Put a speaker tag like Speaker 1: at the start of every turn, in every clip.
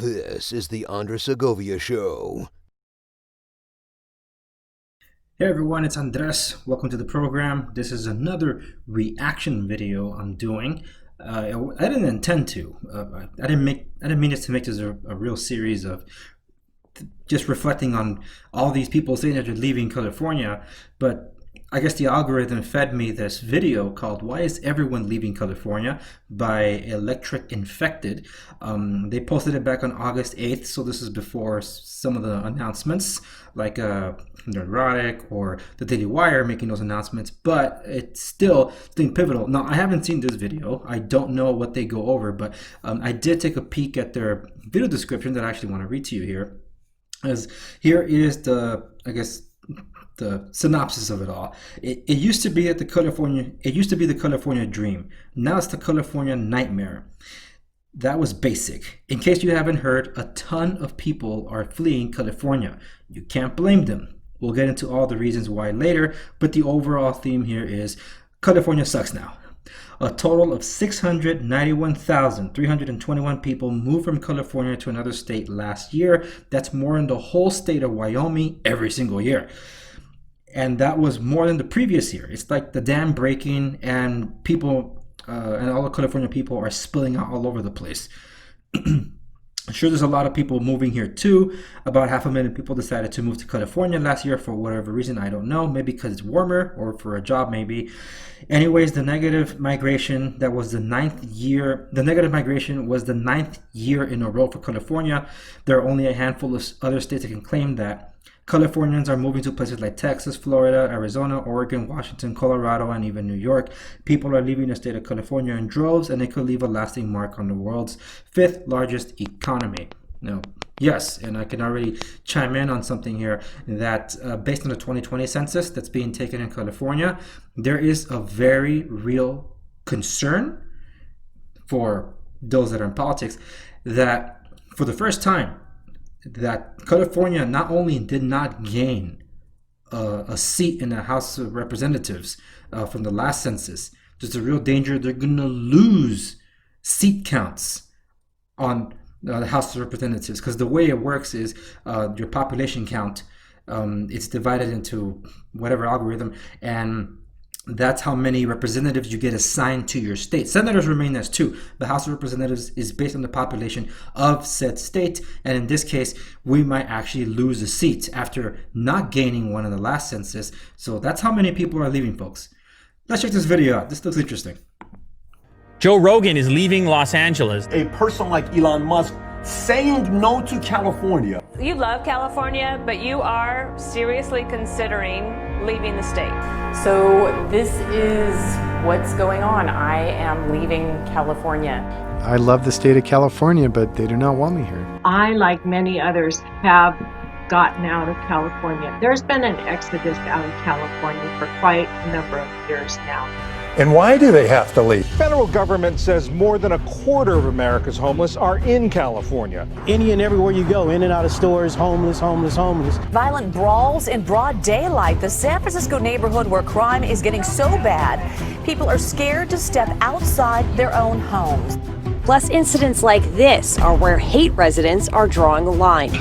Speaker 1: This is the Segovia Show.
Speaker 2: Hey everyone, it's Andres. Welcome to the program. This is another reaction video I'm doing. I didn't intend to. I didn't mean this to make this a real series of just reflecting on all these people saying that they're leaving California, but I guess the algorithm fed me this video called "Why is Everyone Leaving California?" by Electric Infected. They posted it back on August 8th, so this is before some of the announcements, like Neurotic or the Daily Wire making those announcements, but it's still something pivotal. Now, I haven't seen this video. I don't know what they go over, but I did take a peek at their video description that I actually want to read to you here. As here is the synopsis of it all. It used to be the California dream. Now it's the California nightmare. That was basic. In case you haven't heard, a ton of people are fleeing California. You can't blame them. We'll get into all the reasons why later, but the overall theme here is California sucks now. A total of 691,321 people moved from California to another state last year. That's more than the whole state of Wyoming every single year. And that was more than the previous year. It's like the dam breaking and people and all the California people are spilling out all over the place. I'm sure there's a lot of people moving here too. About 500,000 people decided to move to California last year for whatever reason, I don't know. Maybe because it's warmer or for a job maybe. Anyways, the negative migration was the ninth year in a row for California. There are only a handful of other states that can claim that. Californians are moving to places like Texas, Florida, Arizona, Oregon, Washington, Colorado, and even New York. People are leaving the state of California in droves, and it could leave a lasting mark on the world's fifth largest economy. Now, yes, and I can already chime in on something here that based on the 2020 census that's being taken in California, there is a very real concern for those that are in politics that for the first time, that California not only did not gain a seat in the House of Representatives from the last census, there's a real danger they're going to lose seat counts on the House of Representatives, because the way it works is your population count, it's divided into whatever algorithm, and that's how many representatives you get assigned to your state. Senators remain as two. The House of Representatives is based on the population of said state, and in this case, we might actually lose a seat after not gaining one in the last census. So that's how many people are leaving, folks. Let's check this video out. This looks interesting.
Speaker 3: Joe Rogan is leaving Los Angeles.
Speaker 4: A person like Elon Musk saying no to California.
Speaker 5: You love California, but you are seriously considering leaving the state.
Speaker 6: So this is what's going on. I am leaving California.
Speaker 7: I love the state of California, but they do not want me here.
Speaker 8: I, like many others, have gotten out of California. There's been an exodus out of California for quite a number of years now.
Speaker 9: And why do they have to leave? Federal government says more than a quarter of America's homeless are in California.
Speaker 10: Any and everywhere you go, in and out of stores, homeless.
Speaker 11: Violent brawls in broad daylight. The San Francisco neighborhood where crime is getting so bad, people are scared to step outside their own homes.
Speaker 12: Plus, incidents like this are where hate residents are drawing a line.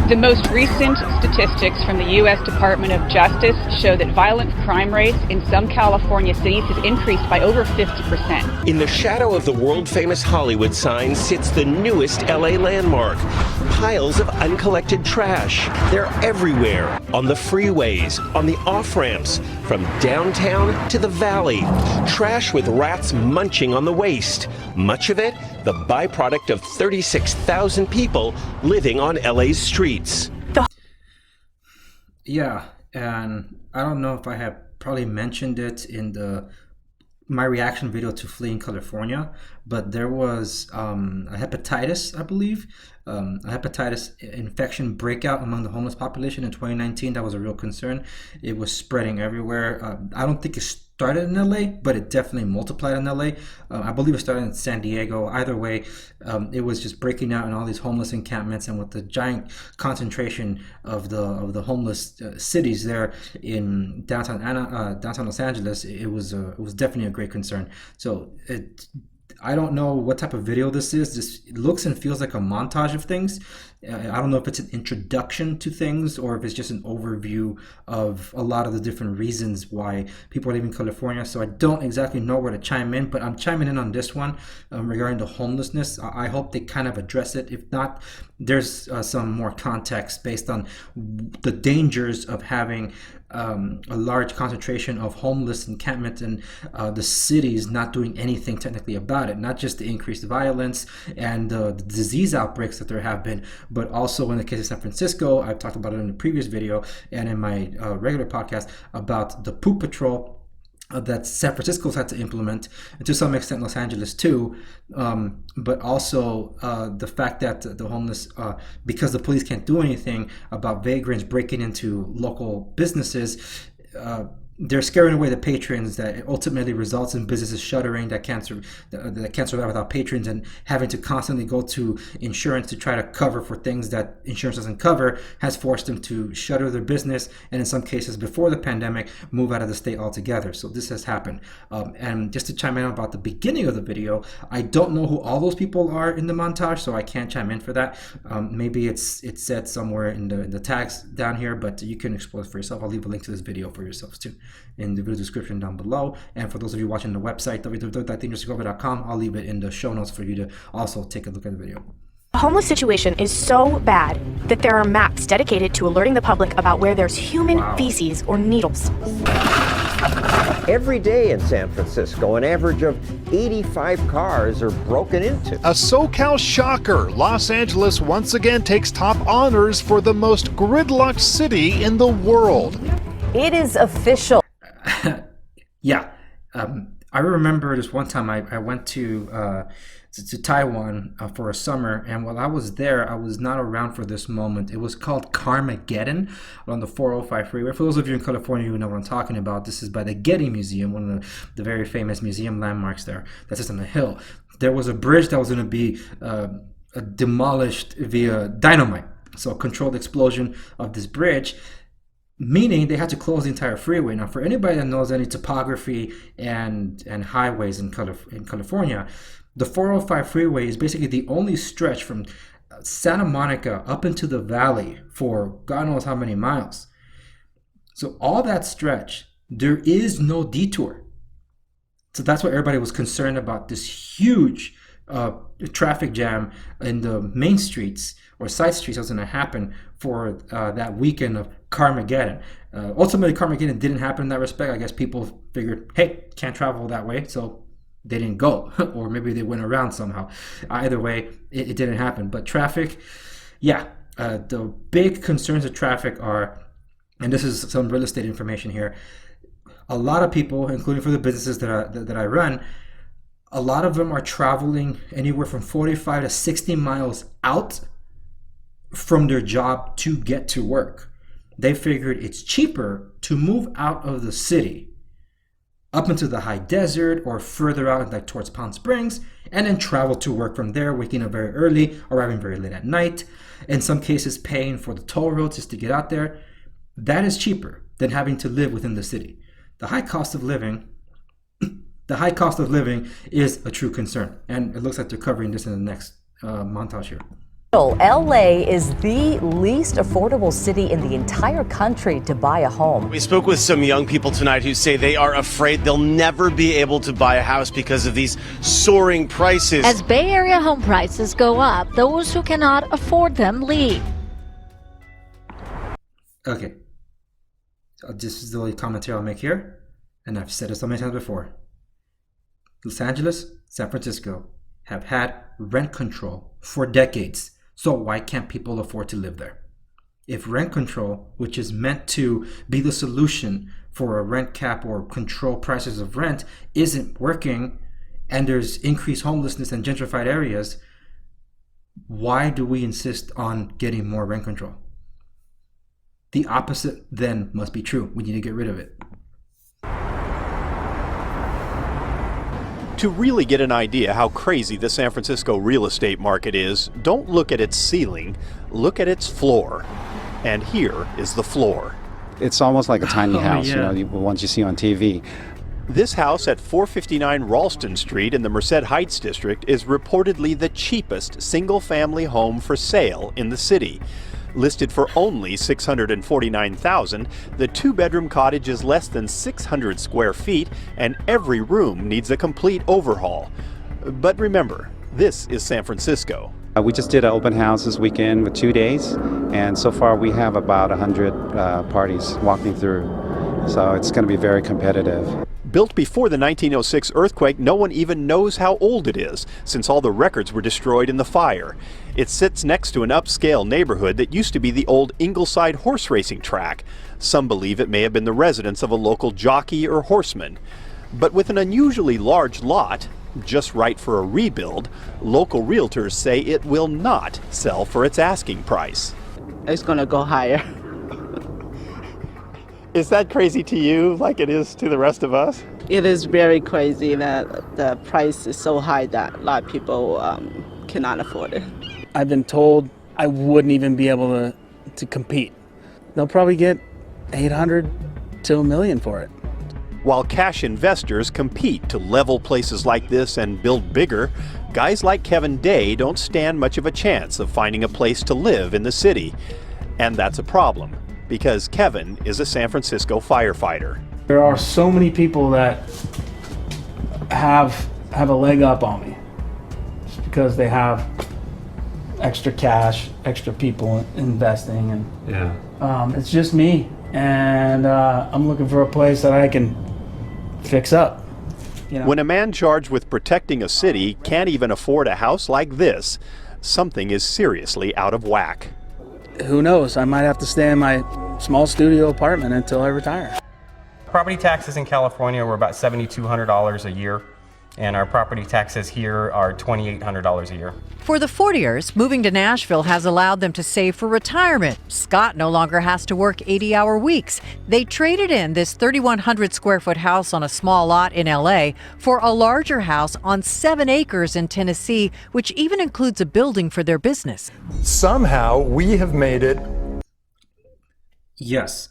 Speaker 13: The most recent statistics from the U.S. Department of Justice show that violent crime rates in some California cities has increased by over 50%.
Speaker 14: In the shadow of the world-famous Hollywood sign sits the newest L.A. landmark. Piles of uncollected trash. They're everywhere. On the freeways, on the off-ramps, from downtown to the valley. Trash with rats munching on the waste. Much of it the byproduct of 36,000 people living on LA's streets.
Speaker 2: Yeah, and I don't know if I have probably mentioned it in my reaction video to fleeing California, but there was a hepatitis, I believe, a hepatitis infection breakout among the homeless population in 2019. That was a real concern. It was spreading everywhere. I don't think it started in LA, but it definitely multiplied in LA. I believe it started in San Diego. Either way, it was just breaking out in all these homeless encampments, and with the giant concentration of the homeless cities there in downtown Los Angeles, it was definitely a great concern. So I don't know what type of video this is. This looks and feels like a montage of things. I don't know if it's an introduction to things or if it's just an overview of a lot of the different reasons why people are leaving California. So I don't exactly know where to chime in, but I'm chiming in on this one regarding the homelessness. I hope they kind of address it. If not, there's some more context based on the dangers of having a large concentration of homeless encampments in the cities not doing anything technically about it. Not just the increased violence and the disease outbreaks that there have been, but also in the case of San Francisco, I've talked about it in the previous video and in my regular podcast about the poop patrol that San Francisco's had to implement, and to some extent Los Angeles too, but also the fact that the homeless, because the police can't do anything about vagrants breaking into local businesses, they're scaring away the patrons. That ultimately results in businesses shuttering that can't survive without patrons, and having to constantly go to insurance to try to cover for things that insurance doesn't cover has forced them to shutter their business, and in some cases before the pandemic move out of the state altogether. So this has happened. And just to chime in about the beginning of the video, I don't know who all those people are in the montage, so I can't chime in for that. Maybe it's said somewhere in the tags down here, but you can explore it for yourself. I'll leave a link to this video for yourselves too in the video description down below. And for those of you watching the website, www.dangeroussegovia.com, I'll leave it in the show notes for you to also take a look at the video.
Speaker 15: The homeless situation is so bad that there are maps dedicated to alerting the public about where there's human feces or needles.
Speaker 16: Every day in San Francisco, an average of 85 cars are broken into.
Speaker 9: A SoCal shocker. Los Angeles once again takes top honors for the most gridlocked city in the world.
Speaker 11: It is official.
Speaker 2: Yeah. I remember this one time I went to Taiwan for a summer, and while I was there, I was not around for this moment. It was called Carmageddon on the 405 freeway. For those of you in California who know what I'm talking about, this is by the Getty Museum, one of the very famous museum landmarks there. That's just on the hill. There was a bridge that was going to be demolished via dynamite. So a controlled explosion of this bridge, meaning they had to close the entire freeway. Now, for anybody that knows any topography and highways in California, the 405 freeway is basically the only stretch from Santa Monica up into the valley for God knows how many miles. So all that stretch, there is no detour. So that's why everybody was concerned about this huge traffic jam in the main streets or side streets that was going to happen for that weekend of Carmageddon. Ultimately, Carmageddon didn't happen in that respect. I guess people figured, hey, can't travel that way, so they didn't go, or maybe they went around somehow. Either way, it didn't happen. But traffic, yeah, the big concerns of traffic are, and this is some real estate information here, a lot of people, including for the businesses that I run, a lot of them are traveling anywhere from 45 to 60 miles out from their job to get to work. They figured it's cheaper to move out of the city up into the high desert or further out like towards Palm Springs, and then travel to work from there, waking up very early, arriving very late at night, in some cases paying for the toll roads just to get out there. That is cheaper than having to live within the city. The high cost of living is a true concern, and it looks like they're covering this in the next montage here.
Speaker 11: LA is the least affordable city in the entire country to buy a home.
Speaker 17: We spoke with some young people tonight who say they are afraid they'll never be able to buy a house because of these soaring prices.
Speaker 18: As Bay Area home prices go up, those who cannot afford them leave.
Speaker 2: Okay, so this is the only commentary I'll make here, and I've said it so many times before. Los Angeles, San Francisco have had rent control for decades. So why can't people afford to live there? If rent control, which is meant to be the solution for a rent cap or control prices of rent, isn't working, and there's increased homelessness in gentrified areas, why do we insist on getting more rent control? The opposite then must be true. We need to get rid of it.
Speaker 19: To really get an idea how crazy the San Francisco real estate market is, don't look at its ceiling, look at its floor. And here is the floor.
Speaker 20: It's almost like a tiny house, you know, the ones you see on TV.
Speaker 19: This house at 459 Ralston Street in the Merced Heights district is reportedly the cheapest single-family home for sale in the city. Listed for only $649,000, the two-bedroom cottage is less than 600 square feet, and every room needs a complete overhaul. But remember, this is San Francisco.
Speaker 20: We just did an open house this weekend with 2 days, and so far we have about 100 parties walking through. So it's going to be very competitive.
Speaker 19: Built before the 1906 earthquake, no one even knows how old it is, since all the records were destroyed in the fire. It sits next to an upscale neighborhood that used to be the old Ingleside horse racing track. Some believe it may have been the residence of a local jockey or horseman. But with an unusually large lot, just right for a rebuild, local realtors say it will not sell for its asking price.
Speaker 21: It's going to go higher.
Speaker 19: Is that crazy to you, like it is to the rest of us?
Speaker 21: It is very crazy that the price is so high that a lot of people cannot afford it.
Speaker 10: I've been told I wouldn't even be able to compete. They'll probably get $800,000 to $1 million for it.
Speaker 19: While cash investors compete to level places like this and build bigger, guys like Kevin Day don't stand much of a chance of finding a place to live in the city. And that's a problem, because Kevin is a San Francisco firefighter.
Speaker 10: There are so many people that have a leg up on me just because they have extra cash, extra people investing, and it's just me. And I'm looking for a place that I can fix up. You know?
Speaker 19: When a man charged with protecting a city can't even afford a house like this, something is seriously out of whack.
Speaker 10: Who knows? I might have to stay in my small studio apartment until I retire.
Speaker 22: Property taxes in California were about $7,200 a year, and our property taxes here are $2,800 a year.
Speaker 23: For the 40ers, moving to Nashville has allowed them to save for retirement. Scott no longer has to work 80-hour weeks. They traded in this 3,100 square foot house on a small lot in LA for a larger house on 7 acres in Tennessee, which even includes a building for their business.
Speaker 24: Somehow we have made it.
Speaker 2: Yes.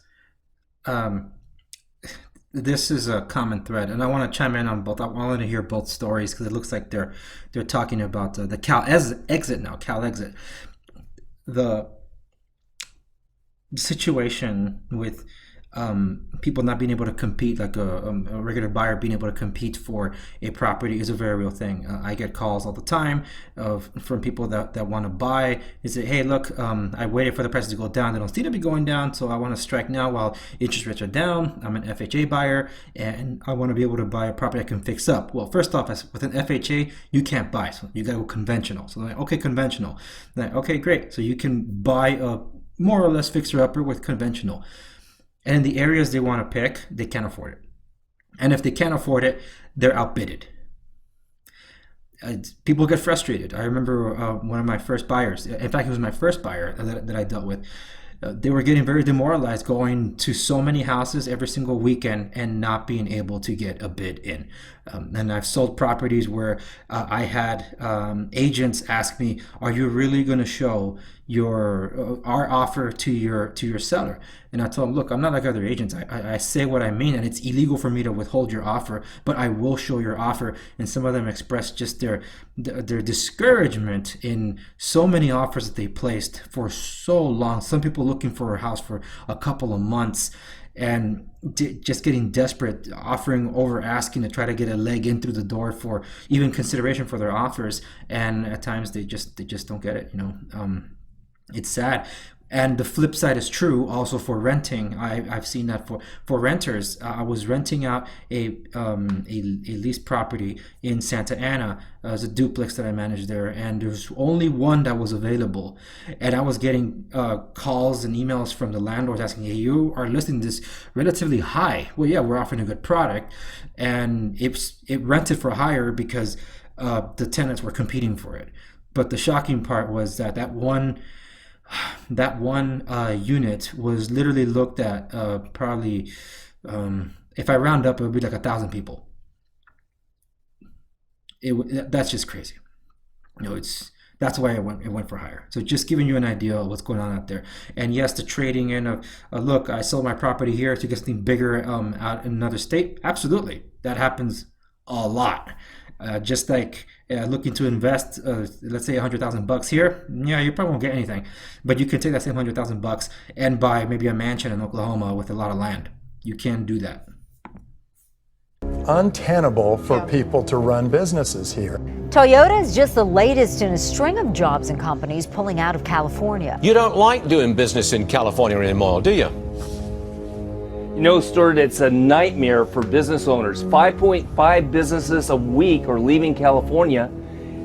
Speaker 2: This is a common thread, and I want to chime in on both. I want to hear both stories because it looks like they're talking about the Cal exit now. Cal exit, the situation with people not being able to compete, like a regular buyer being able to compete for a property, is a very real thing. I get calls all the time from people that want to buy. They say, hey, look, I waited for the prices to go down. They don't seem to be going down, so I want to strike now while interest rates are down. I'm an FHA buyer, and I want to be able to buy a property I can fix up. Well, first off, with an FHA, you can't buy, so you got to go conventional. So I'm like, okay, conventional. Like, okay, great. So you can buy a more or less fixer-upper with conventional. And in the areas they want to pick, they can't afford it. And if they can't afford it, they're outbidded. People get frustrated. I remember one of my first buyers, in fact, it was my first buyer that I dealt with. They were getting very demoralized going to so many houses every single weekend and not being able to get a bid in. And I've sold properties where I had agents ask me, are you really going to show our offer to your seller? And I told them, look, I'm not like other agents. I say what I mean, and it's illegal for me to withhold your offer, but I will show your offer. And some of them expressed just their discouragement in so many offers that they placed for so long. Some people looking for a house for a couple of months and just getting desperate, offering over asking to try to get a leg in through the door for even consideration for their offers. And at times they just don't get it. It's sad. And the flip side is true also for renting. I've seen that for renters. I was renting out a leased property in Santa Ana as a duplex that I managed there, and there's only one that was available. And I was getting calls and emails from the landlords asking, hey, you are listing this relatively high. Well, yeah, we're offering a good product, and it rented for higher because the tenants were competing for it. But the shocking part was that one unit was literally looked at probably, if I round up, it would be like 1,000 people. That's just crazy. That's why it went for higher. So just giving you an idea of what's going on out there. And yes, the trading in of look, I sold my property here to get something bigger out in another state. Absolutely. That happens a lot. Just like looking to invest, let's say $100,000 here, yeah, you probably won't get anything. But you can take that same $100,000 and buy maybe a mansion in Oklahoma with a lot of land. You can do that.
Speaker 24: Untenable for people to run businesses here.
Speaker 11: Toyota is just the latest in a string of jobs and companies pulling out of California.
Speaker 1: You don't like doing business in California anymore, do you?
Speaker 3: You know, Stuart, it's a nightmare for business owners. 5.5 businesses a week are leaving California.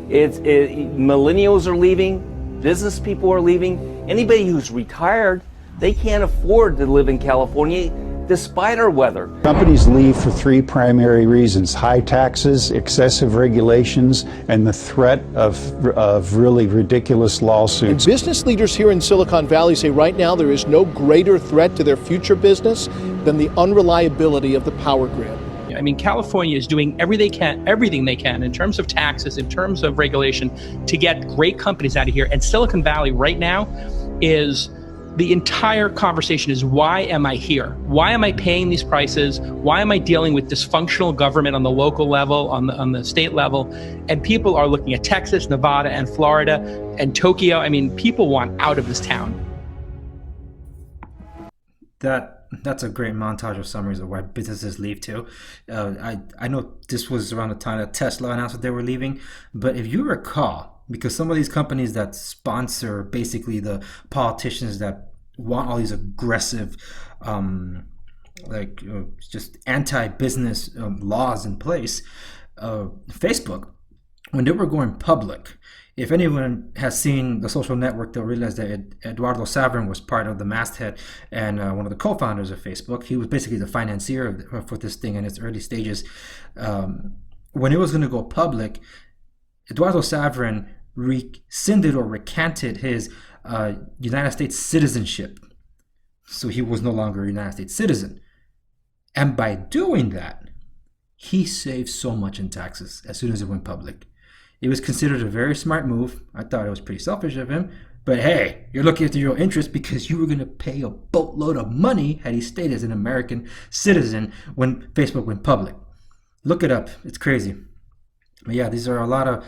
Speaker 3: Millennials are leaving, business people are leaving. Anybody who's retired, they can't afford to live in California despite our weather.
Speaker 4: Companies leave for three primary reasons: high taxes, excessive regulations, and the threat of really ridiculous lawsuits.
Speaker 5: And business leaders here in Silicon Valley say right now there is no greater threat to their future business than the unreliability of the power grid.
Speaker 25: I mean, California is doing everything they can in terms of taxes, in terms of regulation, to get great companies out of here. And Silicon Valley right now is, the entire conversation is, why am I here? Why am I paying these prices? Why am I dealing with dysfunctional government on the local level, on the state level? And people are looking at Texas, Nevada, and Florida, and Tokyo. I mean, people want out of this town.
Speaker 2: That's a great montage of summaries of why businesses leave too. I know this was around the time that Tesla announced that they were leaving, but if you recall, because some of these companies that sponsor basically the politicians that want all these aggressive, just anti-business laws in place, Facebook, when they were going public, if anyone has seen The Social Network, they'll realize that Eduardo Saverin was part of the masthead and one of the co-founders of Facebook. He was basically the financier for this thing in its early stages. When it was going to go public, Eduardo Saverin rescinded or recanted his United States citizenship. So he was no longer a United States citizen. And by doing that, he saved so much in taxes as soon as it went public. It was considered a very smart move. I thought it was pretty selfish of him. But hey, you're looking after your own interest because you were going to pay a boatload of money had he stayed as an American citizen when Facebook went public. Look it up. It's crazy. But yeah, these are a lot of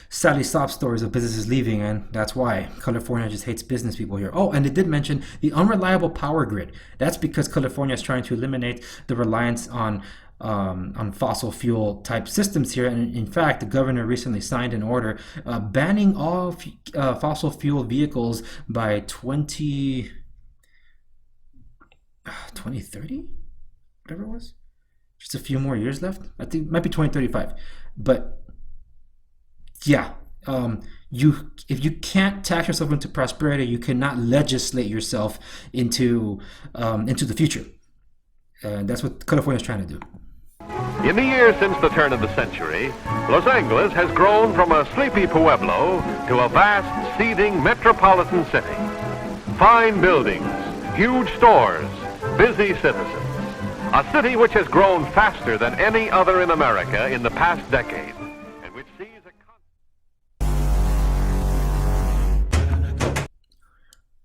Speaker 2: sadly sob stories of businesses leaving, and that's why California just hates business people here. Oh, and it did mention the unreliable power grid. That's because California is trying to eliminate the reliance on fossil fuel type systems here. And in fact, the governor recently signed an order banning all fossil fuel vehicles by 2030, whatever it was. Just a few more years left. I think it might be 2035. But yeah, if you can't tax yourself into prosperity, you cannot legislate yourself into the future. That's what California is trying to do.
Speaker 26: In the years since the turn of the century, Los Angeles has grown from a sleepy pueblo to a vast, seething metropolitan city. Fine buildings, huge stores, busy citizens. A city which has grown faster than any other in America in the past decade, and which sees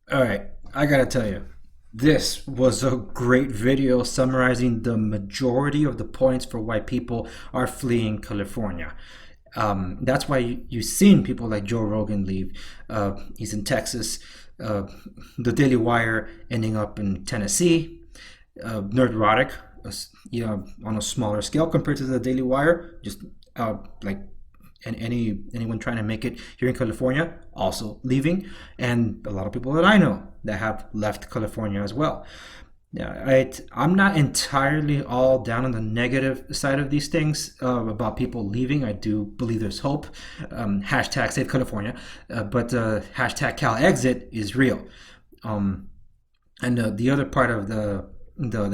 Speaker 2: All right, I gotta tell you, this was a great video summarizing the majority of the points for why people are fleeing California. That's why you've seen people like Joe Rogan leave. He's in Texas. The Daily Wire ending up in Tennessee. Nerdrotic, on a smaller scale compared to the Daily Wire, just and anyone trying to make it here in California also leaving, and a lot of people that I know that have left California as well. Yeah, I'm not entirely all down on the negative side of these things about people leaving. I do believe there's hope. Hashtag Save California, but hashtag Cal Exit is real. And the other part of the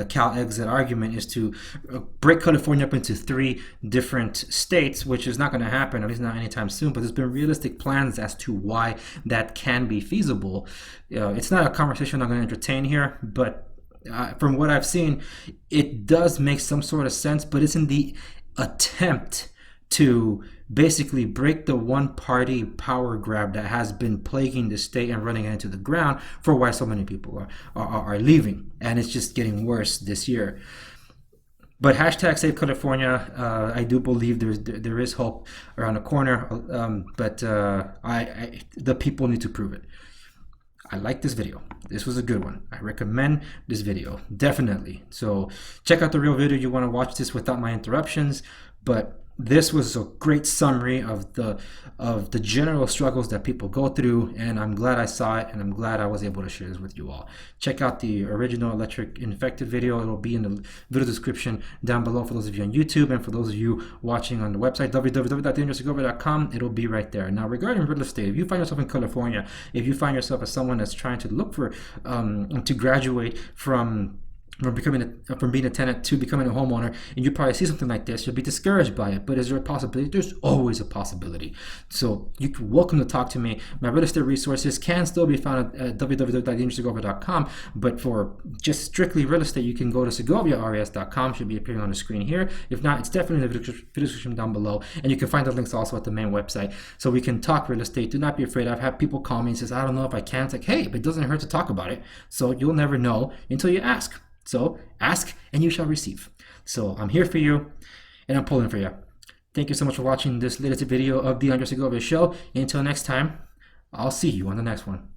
Speaker 2: Cal Exit argument is to break California up into 3 different states, which is not going to happen, at least not anytime soon. But there's been realistic plans as to why that can be feasible. It's not a conversation I'm going to entertain here, but from what I've seen, it does make some sort of sense. But it's in the attempt to basically break the one-party power grab that has been plaguing the state and running it into the ground for why so many people are leaving. And it's just getting worse this year. But hashtag Save California. I do believe there is hope around the corner. But the people need to prove it. I like this video. This was a good one. I recommend this video, definitely. So check out the real video. You want to watch this without my interruptions. But this was a great summary of the general struggles that people go through, and I'm glad I saw it, and I'm glad I was able to share this with you all. Check out the original electric infected video. It'll be in the video description down below for those of you on YouTube, and for those of you watching on the website www.dangeroussegovia.com. It'll be right there. Now, regarding real estate, if you find yourself in California, if you find yourself as someone that's trying to look for to graduate from being a tenant to becoming a homeowner, and you probably see something like this, you'll be discouraged by it. But is there a possibility? There's always a possibility. So you're welcome to talk to me. My real estate resources can still be found at www.dangeroussegovia.com, but for just strictly real estate, you can go to segoviares.com. Should be appearing on the screen here. If not, it's definitely in the video description down below, and you can find the links also at the main website, so we can talk real estate. Do not be afraid. I've had people call me and says, I don't know if I can. It's like, hey, but it doesn't hurt to talk about it. So you'll never know until you ask. So ask and you shall receive. So I'm here for you and I'm pulling for you. Thank you so much for watching this latest video of the Andre Segovia Show. Until next time, I'll see you on the next one.